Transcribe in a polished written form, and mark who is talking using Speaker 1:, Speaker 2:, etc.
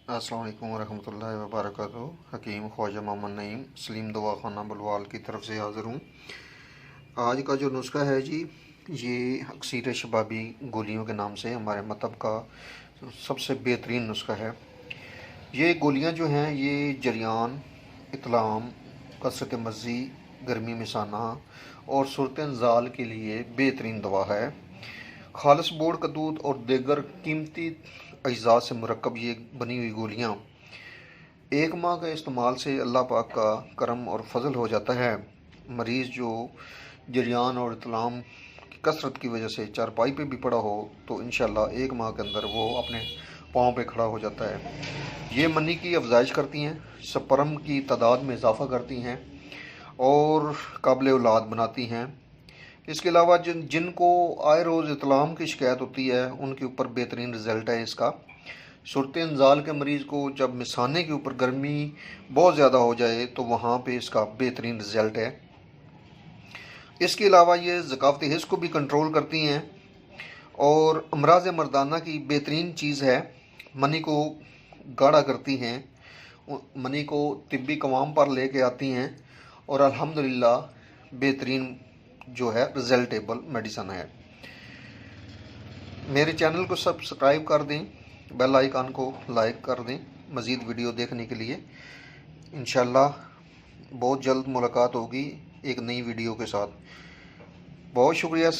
Speaker 1: अस्सलाम वालेकुम वरहमतुल्लाहि वबरकातुहू। हकीम ख्वाजा मोहम्मद नईम सलीम दवाखाना बुलवाल की तरफ से हाज़िर हूँ। आज का जो नुस्खा है जी, ये अक्सीर शबाबी गोलियों के नाम से हमारे मतब का सबसे बेहतरीन नुस्खा है। ये गोलियाँ जो हैं ये जरियान, इतलाम, कसरत मज़ी, गर्मी मिसाना और सूरत ज़ाल के लिए बेहतरीन दवा है। खालिस बोर्ड का दूध और दीगर कीमती अज्जा से मुरक्कब ये बनी हुई गोलियाँ एक माह के इस्तेमाल से अल्लाह पाक का करम और फजल हो जाता है। मरीज़ जो जरियान और इतलाम की कसरत की वजह से चारपाई पे भी पड़ा हो तो इंशाल्लाह एक माह के अंदर वो अपने पाँव पे खड़ा हो जाता है। ये मनी की अफजाइश करती हैं, स्पर्म की तादाद में इजाफ़ा करती हैं और काबिल औलाद बनाती हैं। इसके अलावा जिनको आए रोज़ इतलाम की शिकायत होती है उनके ऊपर बेहतरीन रिज़ल्ट है इसका। सूरत इंजाल के मरीज़ को जब मिसाने के ऊपर गर्मी बहुत ज़्यादा हो जाए तो वहाँ पे इसका बेहतरीन रिज़ल्ट है। इसके अलावा ये ज़कावती हिस्स को भी कंट्रोल करती हैं और अमराज मर्दाना की बेहतरीन चीज़ है। मनी को गाढ़ा करती हैं, मनी को तिब्बी कवाम पर लेके आती हैं और अल्हम्दुलिल्लाह बेहतरीन जो है रिजल्टेबल मेडिसन है। मेरे चैनल को सब्सक्राइब कर दें, बेल आइकन को लाइक कर दें मज़ीद वीडियो देखने के लिए। इंशाल्लाह बहुत जल्द मुलाकात होगी एक नई वीडियो के साथ। बहुत शुक्रिया।